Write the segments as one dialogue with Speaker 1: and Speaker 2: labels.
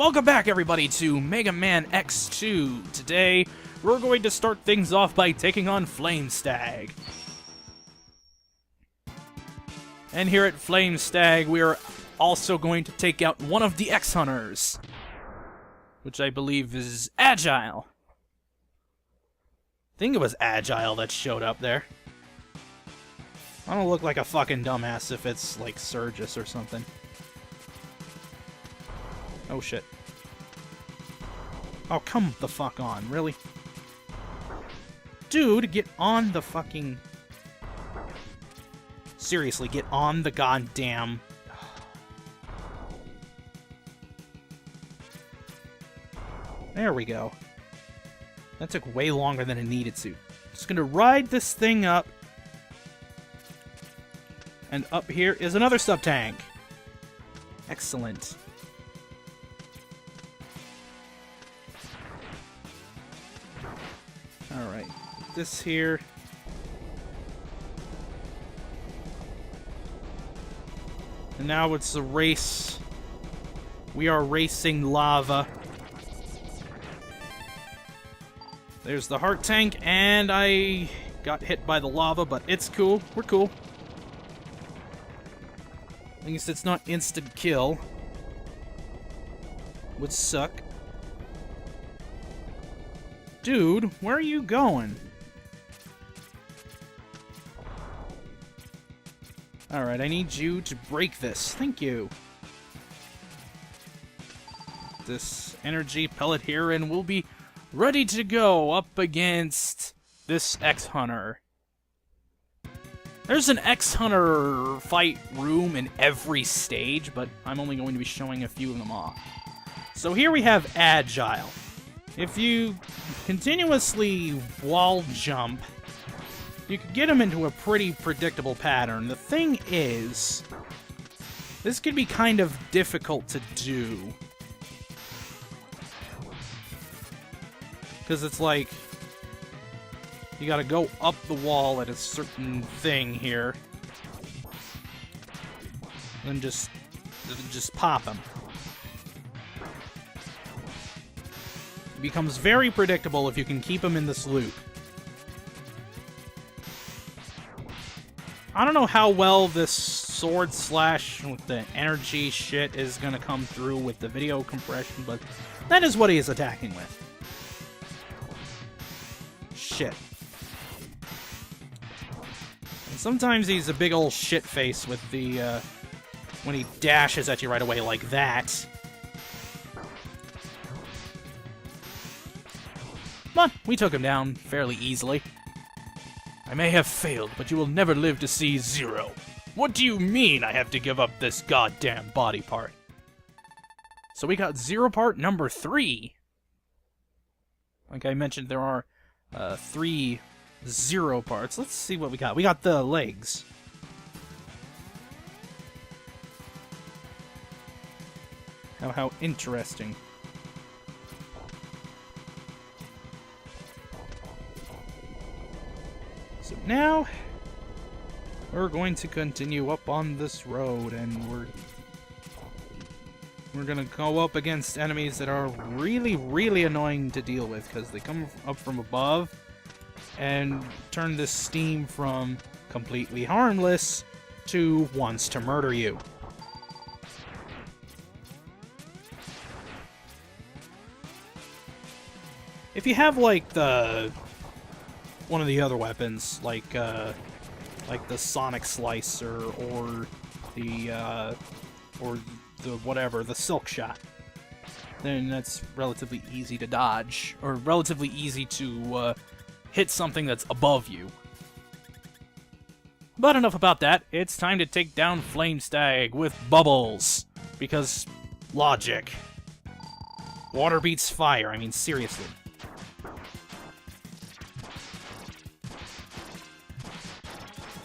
Speaker 1: Welcome back, everybody, to Mega Man X2. Today, we're going to start things off by taking on Flame Stag. And here at Flame Stag, we are also going to take out one of the X-Hunters, which I believe is Agile. I think it was Agile that showed up there. I don't look like a fucking dumbass if it's like Serges or something. Oh shit. Oh, come the fuck on, really? Dude, get on the fucking... Seriously, get on the goddamn... There we go. That took way longer than it needed to. Just gonna ride this thing up. And up here is another sub-tank. Excellent. Alright, this here. And now it's a race. We are racing lava. There's the heart tank, and I got hit by the lava, but it's cool. We're cool. At least it's not instant kill. Would suck. Dude, where are you going? Alright, I need you to break this. Thank you. This energy pellet here, and we'll be ready to go up against this X-Hunter. There's an X-Hunter fight room in every stage, but I'm only going to be showing a few of them off. So here we have Agile. If you continuously wall jump, you could get him into a pretty predictable pattern. The thing is, this could be kind of difficult to do. Because it's like, you gotta go up the wall at a certain thing here. And just pop him. It becomes very predictable if you can keep him in this loop. I don't know how well this sword slash with the energy shit is gonna come through with the video compression, but that is what he is attacking with. Shit. And sometimes he's a big old shit face with the, when he dashes at you right away like that. But we took him down fairly easily. I may have failed, but you will never live to see Zero. What do you mean I have to give up this goddamn body part? So we got Zero part number 3. Like I mentioned, there are 3 Zero parts. Let's see what we got. We got the legs. How interesting. So now, we're going to continue up on this road, and we're gonna go up against enemies that are really, really annoying to deal with, because they come up from above and turn this steam from completely harmless to wants to murder you. If you have, like, one of the other weapons, like the Sonic Slicer, or the whatever, the Silk Shot, then that's relatively easy to dodge, or relatively easy to hit something that's above you. But enough about that, it's time to take down Flame Stag with bubbles, because logic. Water beats fire, I mean, seriously.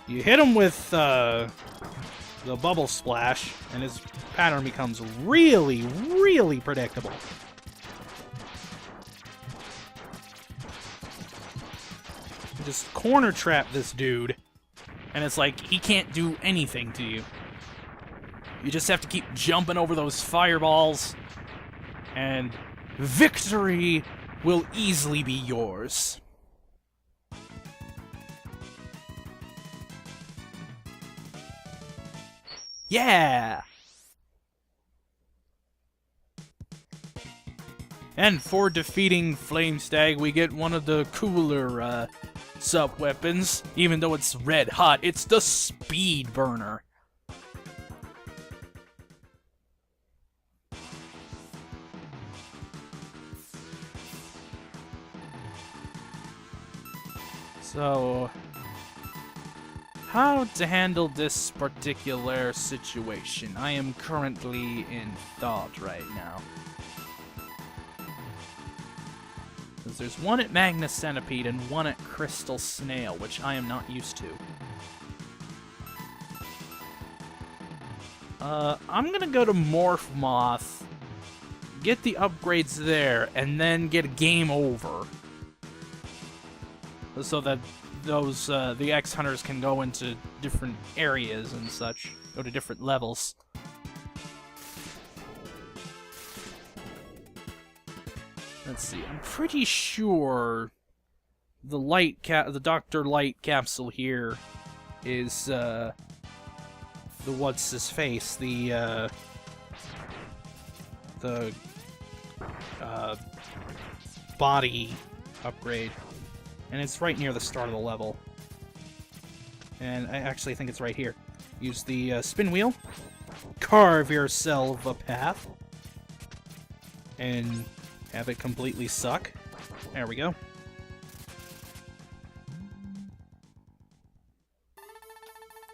Speaker 1: You hit him with the bubble splash, and his pattern becomes really, really predictable. You just corner trap this dude, and it's like he can't do anything to you. You just have to keep jumping over those fireballs and victory will easily be yours. Yeah! And for defeating Flame Stag, we get one of the cooler sub-weapons. Even though it's red hot, it's the Speed Burner. So, how to handle this particular situation? I am currently in thought right now. Because there's one at Magnus Centipede and one at Crystal Snail, which I am not used to. I'm gonna go to Morph Moth, get the upgrades there, and then get a game over. So that those, the X-Hunters can go into different areas and such, go to different levels. Let's see, I'm pretty sure the Dr. Light capsule here is, the what's-his-face, the body upgrade. And it's right near the start of the level. And I actually think it's right here. Use the spin wheel, carve yourself a path, and have it completely suck. There we go.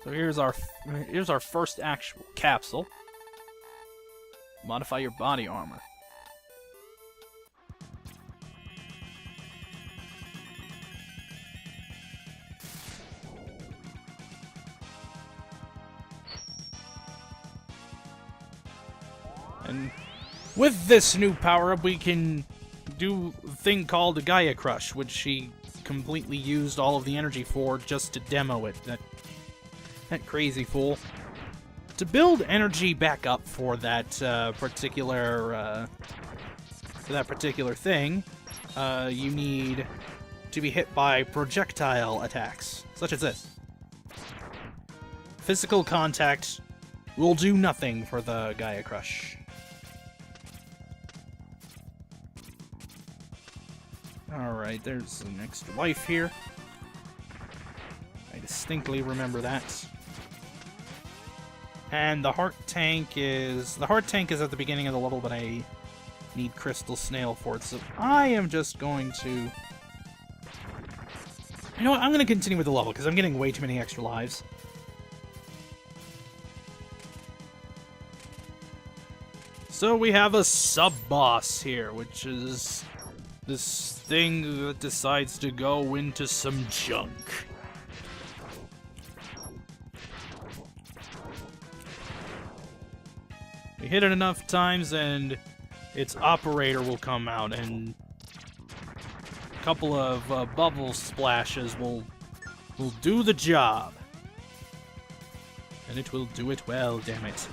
Speaker 1: So here's our first actual capsule. Modify your body armor. And with this new power-up, we can do a thing called the Gaia Crush, which she completely used all of the energy for just to demo it. That crazy fool. To build energy back up for that particular thing, you need to be hit by projectile attacks, such as this. Physical contact will do nothing for the Gaia Crush. Alright, there's an extra life here. I distinctly remember that. And the heart tank is at the beginning of the level, but I need Crystal Snail for it, so I am just going to... You know what, I'm going to continue with the level, because I'm getting way too many extra lives. So we have a sub-boss here, which is this thing that decides to go into some junk. We hit it enough times and its operator will come out, and a couple of bubble splashes will do the job. And it will do it well, damn it.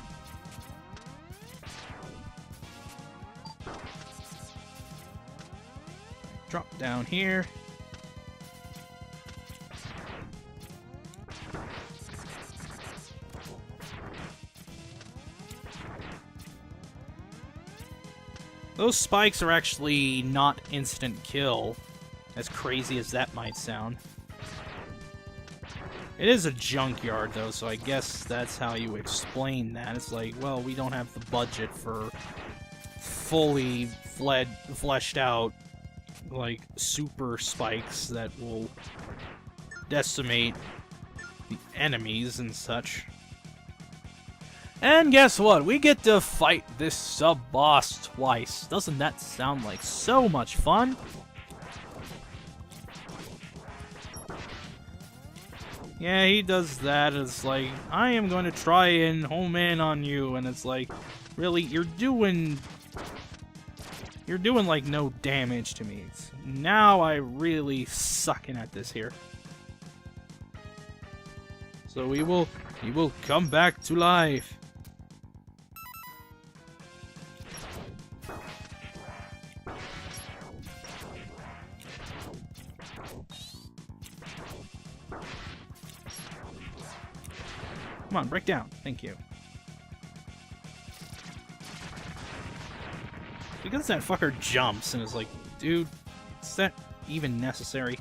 Speaker 1: Drop down here. Those spikes are actually not instant kill, as crazy as that might sound. It is a junkyard, though, so I guess that's how you explain that. It's like, well, we don't have the budget for fully fleshed out, like, super spikes that will decimate the enemies and such. And guess what? We get to fight this sub-boss twice. Doesn't that sound like so much fun? Yeah, he does that. It's like, I am going to try and home in on you, and it's like, really, you're doing like no damage to me. Now I really sucking at this here. So he will come back to life. Come on, break down. Thank you. Because that fucker jumps and is like, dude, is that even necessary?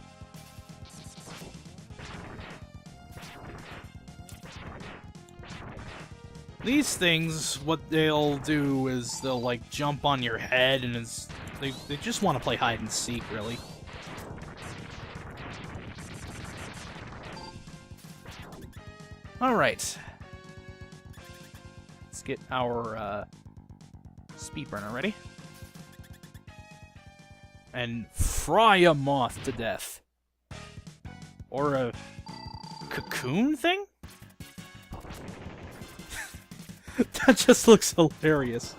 Speaker 1: These things, what they'll do is they'll like jump on your head and they just want to play hide and seek, really. Alright. Let's get our speed burner ready. And fry a moth to death. Or a cocoon thing? That just looks hilarious.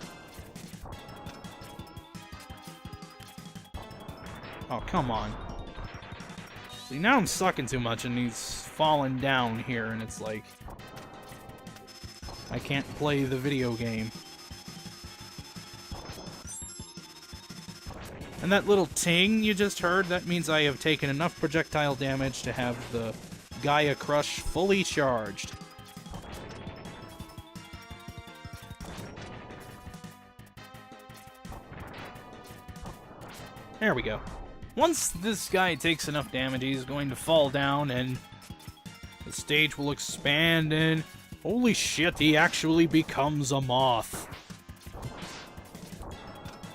Speaker 1: Oh, come on. See, now I'm sucking too much and he's falling down here and it's like... I can't play the video game. And that little ting you just heard, that means I have taken enough projectile damage to have the Gaia Crush fully charged. There we go. Once this guy takes enough damage, he's going to fall down and the stage will expand and... Holy shit, he actually becomes a moth.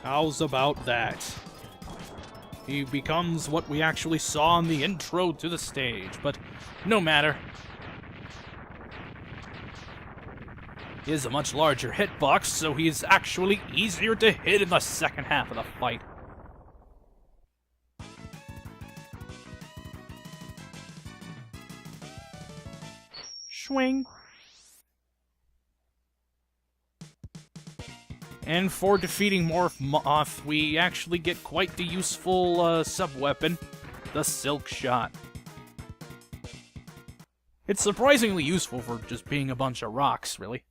Speaker 1: How's about that? He becomes what we actually saw in the intro to the stage, but no matter. He has a much larger hitbox, so he's actually easier to hit in the second half of the fight. Swing. And for defeating Moth, we actually get quite the useful sub-weapon, the Silk Shot. It's surprisingly useful for just being a bunch of rocks, really.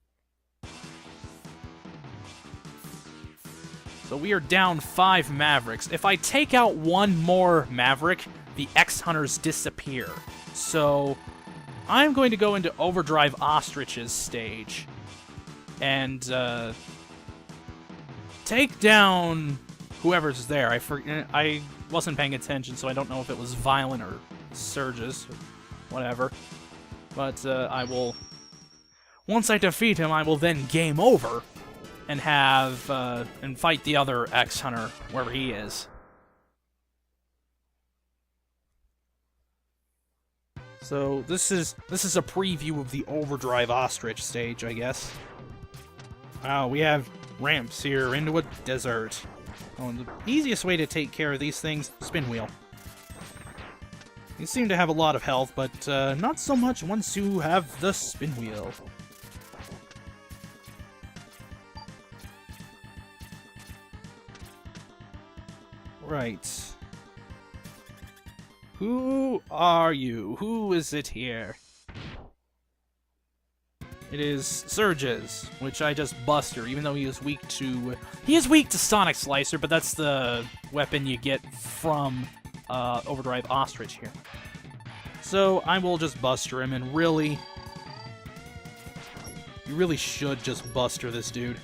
Speaker 1: So we are down 5 Mavericks. If I take out one more Maverick, the X-Hunters disappear. So I'm going to go into Overdrive Ostrich's stage. And, take down whoever's there. I wasn't paying attention, so I don't know if it was Violen or Serges, or whatever. But I will... Once I defeat him, I will then game over and have and fight the other X-Hunter wherever he is. So this is a preview of the Overdrive Ostrich stage, I guess. Wow, we have ramps here into a desert. Oh, and the easiest way to take care of these things, spin wheel. You seem to have a lot of health, but not so much once you have the spin wheel. Right. Who are you? Who is it here? It is Serges, which I just buster, even though he is weak to... He is weak to Sonic Slicer, but that's the weapon you get from Overdrive Ostrich here. So I will just buster him, and really... You really should just buster this dude.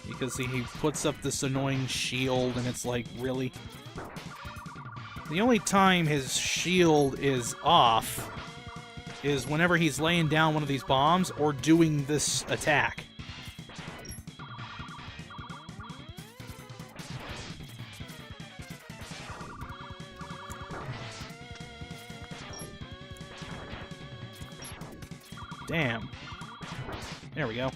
Speaker 1: Because he puts up this annoying shield, and it's like, really? The only time his shield is off is whenever he's laying down one of these bombs or doing this attack. Damn. There we go.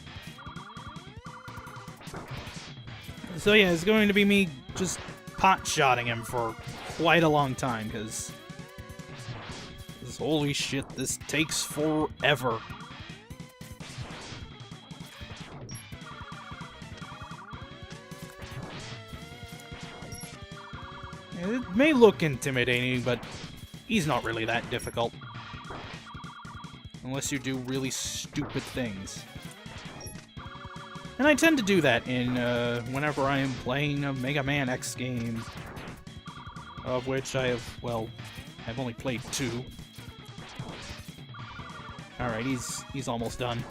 Speaker 1: So yeah, it's going to be me just pot-shotting him for quite a long time, because... Holy shit, this takes forever. It may look intimidating, but he's not really that difficult. Unless you do really stupid things. And I tend to do that in whenever I am playing a Mega Man X game. Of which I have, well, I've only played 2. Alright, he's almost done.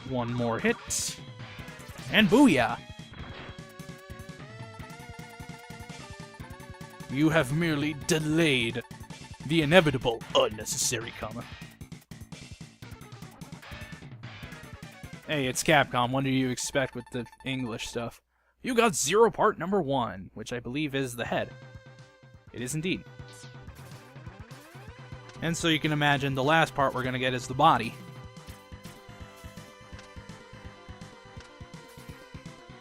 Speaker 1: One more hit. And booyah! You have merely delayed the inevitable unnecessary comma. Hey, it's Capcom. What do you expect with the English stuff? You got 0 part number 1, which I believe is the head. It is indeed. And so you can imagine the last part we're going to get is the body.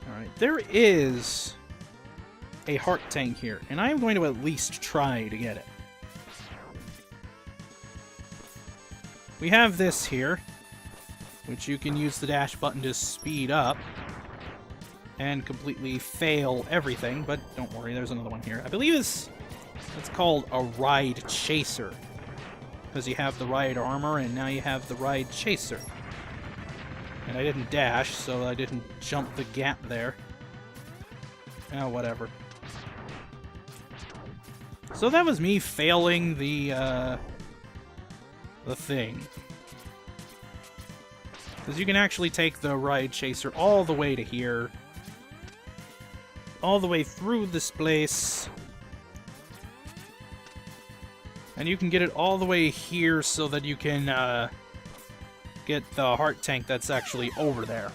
Speaker 1: Alright, there is a heart tank here, and I am going to at least try to get it. We have this here, which you can use the dash button to speed up and completely fail everything, but don't worry, there's another one here. I believe it's called a ride chaser, because you have the ride armor and now you have the ride chaser. And I didn't dash, so I didn't jump the gap there. Oh, whatever. So that was me failing the thing. Because you can actually take the ride chaser all the way to here. All the way through this place. And you can get it all the way here so that you can get the heart tank that's actually over there.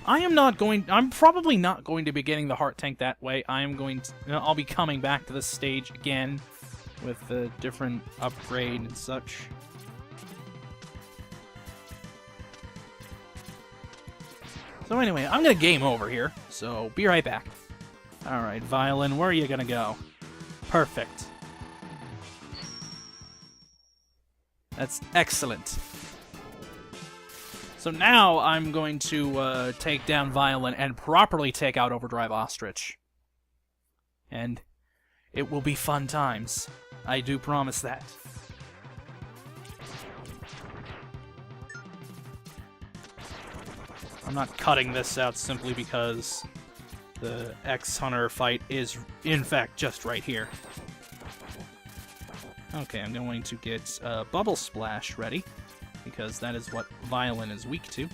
Speaker 1: I'm probably not going to be getting the heart tank that way. I'll be coming back to this stage again with a different upgrade and such. So anyway, I'm gonna game over here, so be right back. Alright, Violen, where are you gonna go? Perfect. That's excellent. So now I'm going to take down Violen and properly take out Overdrive Ostrich. And it will be fun times. I do promise that. I'm not cutting this out simply because the X-Hunter fight is, in fact, just right here. Okay, I'm going to get Bubble Splash ready, because that is what Violen is weak to.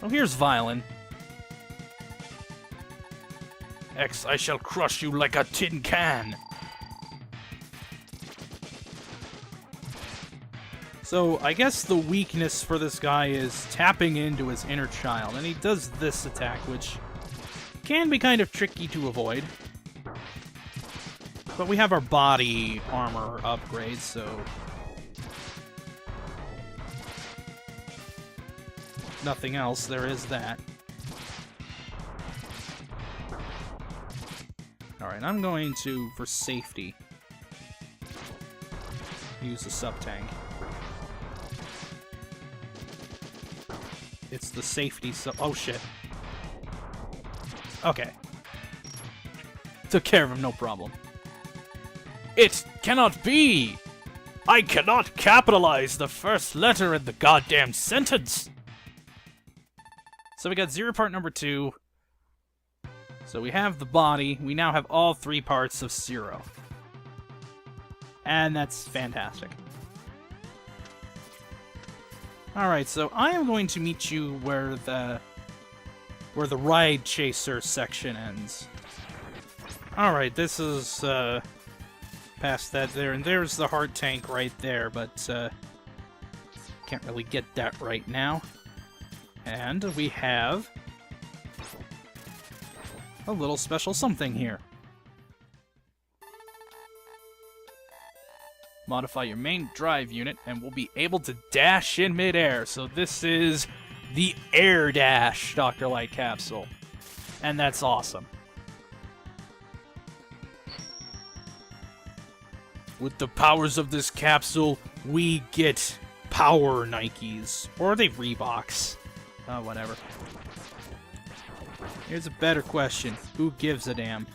Speaker 1: Oh, here's Violen. X, I shall crush you like a tin can! So, I guess the weakness for this guy is tapping into his inner child, and he does this attack, which can be kind of tricky to avoid. But we have our body armor upgrade, so nothing else, there is that. Alright, I'm going to, for safety, use the sub-tank. It's the safety sub- oh shit. Okay. Took care of him, no problem. It cannot be! I cannot capitalize the first letter in the goddamn sentence! So we got 0 part number 2. So we have the body. We now have all 3 parts of 0. And that's fantastic. Alright, so I am going to meet you where the ride chaser section ends. Alright, this is past that there, and there's the heart tank right there, but can't really get that right now. And we have a little special something here. Modify your main drive unit, and we'll be able to dash in midair. So this is the Air Dash Dr. Light capsule. And that's awesome. With the powers of this capsule, we get power Nikes. Or are they Reeboks? Whatever. Here's a better question. Who gives a damn?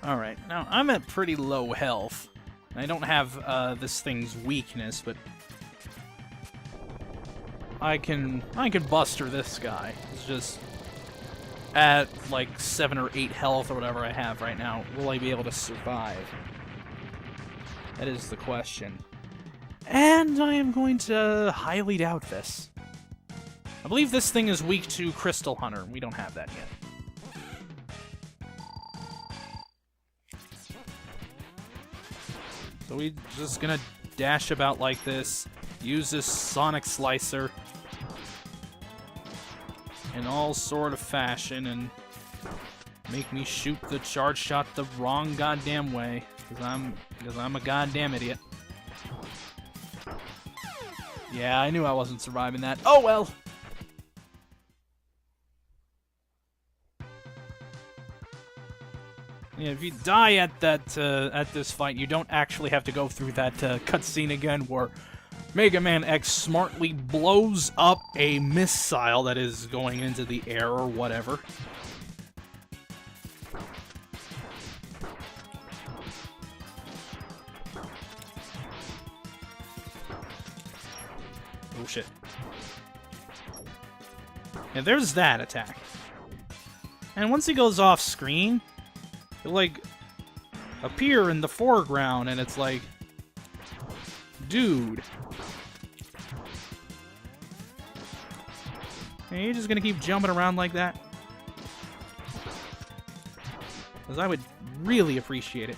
Speaker 1: Alright, now I'm at pretty low health. I don't have this thing's weakness, but I can buster this guy. It's just at like 7 or 8 health or whatever I have right now. Will I be able to survive? That is the question. And I am going to highly doubt this. I believe this thing is weak to Crystal Hunter. We don't have that yet. So we're just gonna dash about like this, use this Sonic Slicer in all sort of fashion, and make me shoot the charge shot the wrong goddamn way, because I'm a goddamn idiot. Yeah, I knew I wasn't surviving that. Oh well! Yeah, if you die at that at this fight, you don't actually have to go through that cutscene again where Mega Man X smartly blows up a missile that is going into the air or whatever. Oh shit. Yeah, there's that attack. And once he goes off screen, he'll like appear in the foreground, and it's like, dude. Are you just gonna keep jumping around like that? Because I would really appreciate it.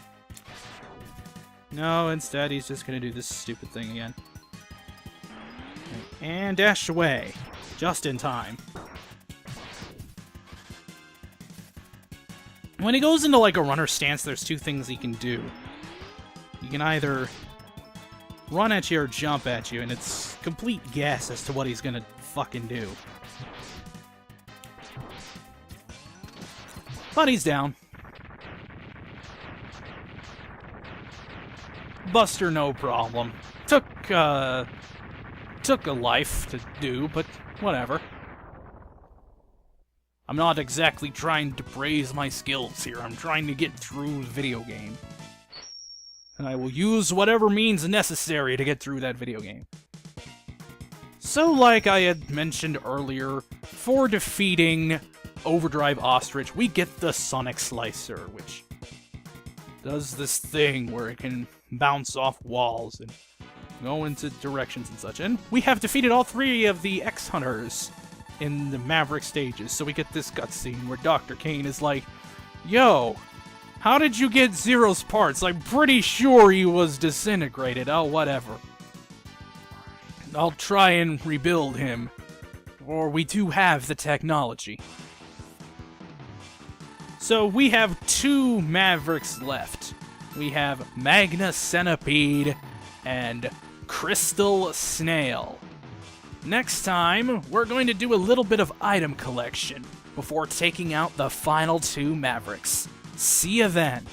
Speaker 1: No, instead he's just gonna do this stupid thing again. And dash away. Just in time. When he goes into like a runner stance, there's two things he can do. He can either run at you or jump at you, and it's complete guess as to what he's gonna fucking do. But he's down. Buster, no problem. Took a life to do, but whatever. I'm not exactly trying to praise my skills here. I'm trying to get through the video game. And I will use whatever means necessary to get through that video game. So, like I had mentioned earlier, for defeating Overdrive Ostrich, we get the Sonic Slicer, which does this thing where it can bounce off walls and go into directions and such. And we have defeated all 3 of the X-Hunters in the Maverick stages, so we get this cutscene where Dr. Kane is like, yo, how did you get Zero's parts? I'm pretty sure he was disintegrated. Oh, whatever. I'll try and rebuild him, or we do have the technology. So we have 2 Mavericks left. We have Magna Centipede and Crystal Snail. Next time, we're going to do a little bit of item collection before taking out the final 2 Mavericks. See you then.